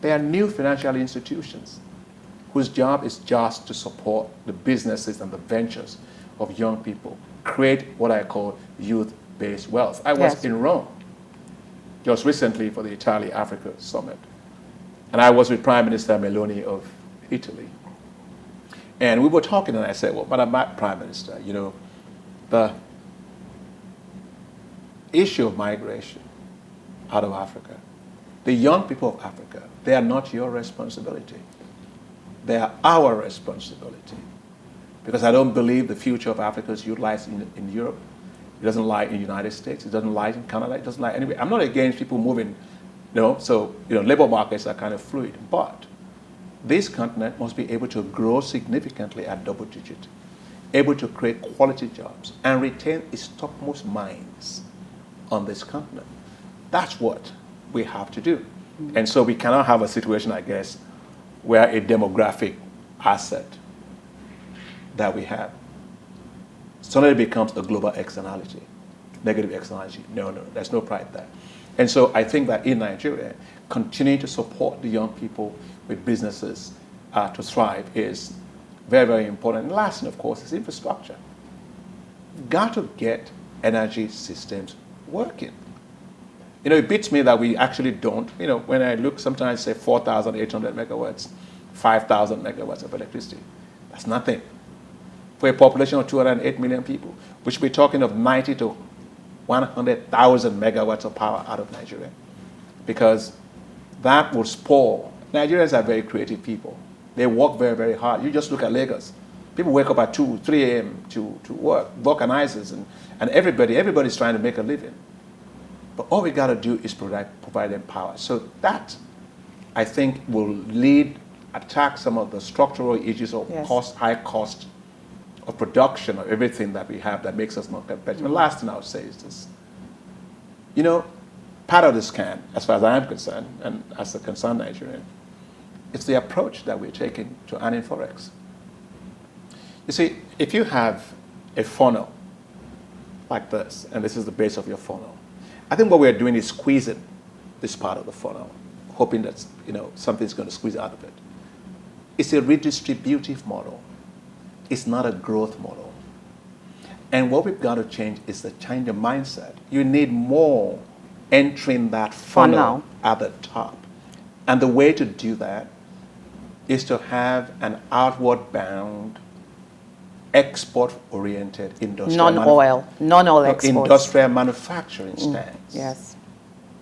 They are new financial institutions whose job is just to support the businesses and the ventures of young people, create what I call youth-based wealth. I was in Rome just recently for the Italy-Africa Summit, and I was with Prime Minister Meloni of Italy. And we were talking, and I said, well, Madam Prime Minister, the issue of migration out of Africa, the young people of Africa, they are not your responsibility. They are our responsibility. Because I don't believe the future of Africa is utilized in Europe. It doesn't lie in the United States. It doesn't lie in Canada. It doesn't lie anywhere. I'm not against people moving, so, labor markets are kind of fluid. But this continent must be able to grow significantly at double digit, able to create quality jobs and retain its topmost minds on this continent. That's what we have to do. And so we cannot have a situation, I guess, where a demographic asset that we have suddenly becomes a global externality, negative externality. No, there's no pride there. And so I think that in Nigeria, continuing to support the young people with businesses to thrive is very, very important. And last, of course, is infrastructure. You've got to get energy systems working. It beats me that we actually don't. When I look, sometimes say 4,800 megawatts, 5,000 megawatts of electricity. That's nothing. For a population of 208 million people, we should be talking of 90 to 100,000 megawatts of power out of Nigeria, because that will spoil. Nigerians are very creative people. They work very, very hard. You just look at Lagos. People wake up at 2, 3 a.m. to work, vulcanizers, and everybody's trying to make a living. But all we got to do is provide them power. So that, I think, will attack some of the structural issues of high cost of production of everything that we have that makes us not competitive. The last thing I would say is this. Part of this can, as far as I am concerned, and as a concerned Nigerian, it's the approach that we're taking to earning forex. You see, if you have a funnel like this, and this is the base of your funnel, I think what we're doing is squeezing this part of the funnel, hoping that something's going to squeeze out of it. It's a redistributive model. It's not a growth model. And what we've got to change is the change of mindset. You need more entering that funnel at the top. And the way to do that is to have an outward bound, export-oriented industrial non-oil exports. Industrial manufacturing stance. Yes.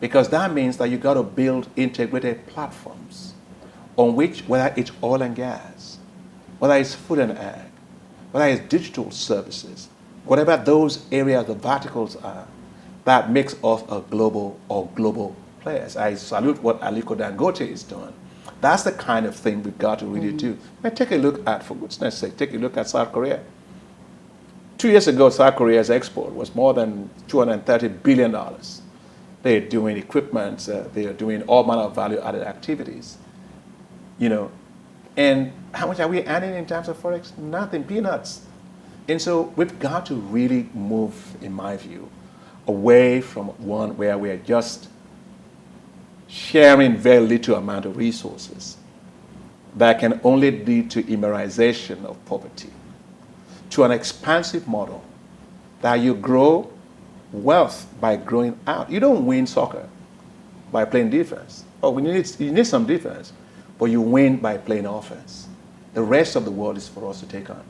Because that means that you got to build integrated platforms on which, whether it's oil and gas, whether it's food and ag, whether it's digital services, whatever those areas, the verticals are, that makes us a global players. I salute what Aliko Dangote is doing. That's the kind of thing we've got to really do. Take a look at, for goodness sake, take a look at South Korea. 2 years ago, South Korea's export was more than $230 billion. They're doing equipment, they are doing all manner of value-added activities. And how much are we earning in terms of forex? Nothing, peanuts. And so we've got to really move, in my view, away from one where we are just sharing very little amount of resources that can only lead to immerization of poverty. to an expansive model that you grow wealth by growing out. You don't win soccer by playing defense. Oh, you need some defense, but you win by playing offense. The rest of the world is for us to take on.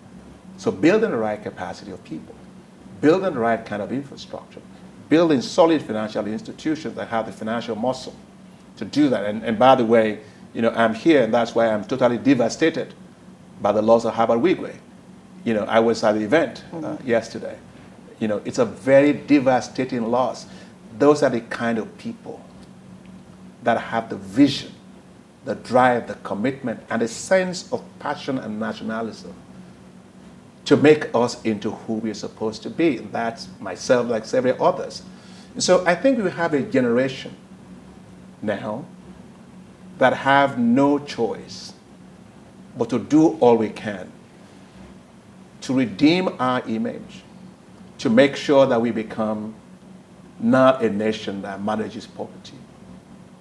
So building the right capacity of people, building the right kind of infrastructure, building solid financial institutions that have the financial muscle to do that. And by the way, I'm here, and that's why I'm totally devastated by the loss of Herbert Wigwe. I was at the event yesterday. It's a very devastating loss. Those are the kind of people that have the vision, the drive, the commitment, and a sense of passion and nationalism to make us into who we're supposed to be. And that's myself, like several others. And so I think we have a generation now that have no choice but to do all we can to redeem our image, to make sure that we become not a nation that manages poverty,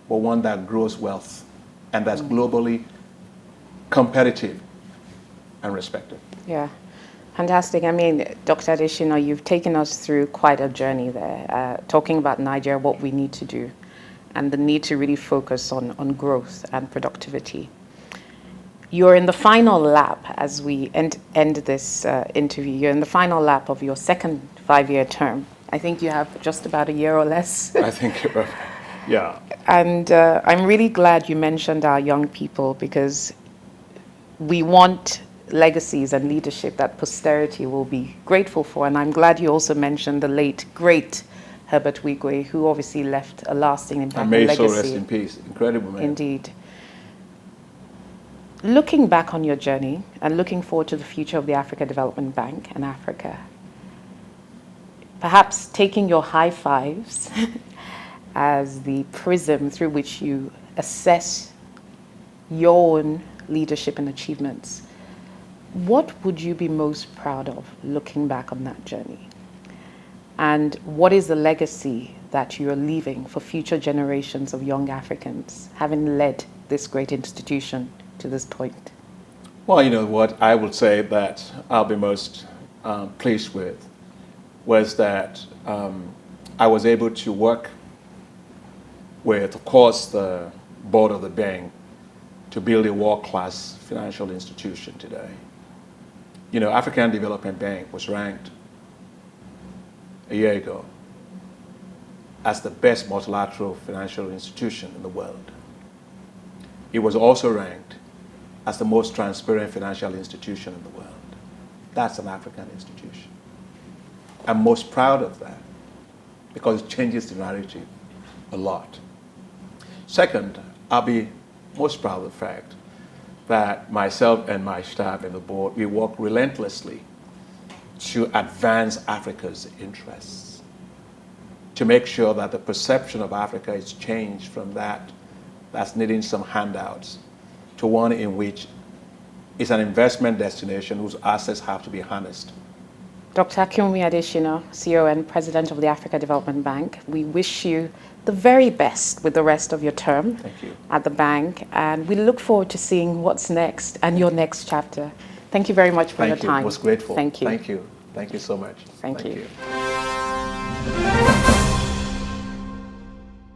but one that grows wealth and that's globally competitive and respected. Yeah, fantastic. I mean, Dr. Adesina, you've taken us through quite a journey there, talking about Nigeria, what we need to do, and the need to really focus on growth and productivity. You're in the final lap as we end this interview. You're in the final lap of your second 5-year term. I think you have just about a year or less. I think, yeah. And I'm really glad you mentioned our young people, because we want legacies and leadership that posterity will be grateful for. And I'm glad you also mentioned the late, great Herbert Wigwe, who obviously left a lasting impact and legacy. And may so rest in peace. Incredible man. Indeed. Looking back on your journey and looking forward to the future of the Africa Development Bank and Africa, perhaps taking your high fives as the prism through which you assess your own leadership and achievements, what would you be most proud of looking back on that journey? And what is the legacy that you're leaving for future generations of young Africans, having led this great institution to this point? Well, what I would say that I'll be most pleased with was that I was able to work with, of course, the board of the bank to build a world-class financial institution today. African Development Bank was ranked a year ago as the best multilateral financial institution in the world. It was also ranked as the most transparent financial institution in the world. That's an African institution. I'm most proud of that because it changes the narrative a lot. Second, I'll be most proud of the fact that myself and my staff and the board, we work relentlessly to advance Africa's interests, to make sure that the perception of Africa is changed from that's needing some handouts to one in which it's an investment destination whose assets have to be harnessed. Dr. Akinwumi Adesina, CEO and President of the Africa Development Bank, we wish you the very best with the rest of your term at the bank, and we look forward to seeing what's next and your next chapter. Thank you very much for your time. I was grateful. Thank you. Thank you. Thank you so much. Thank you.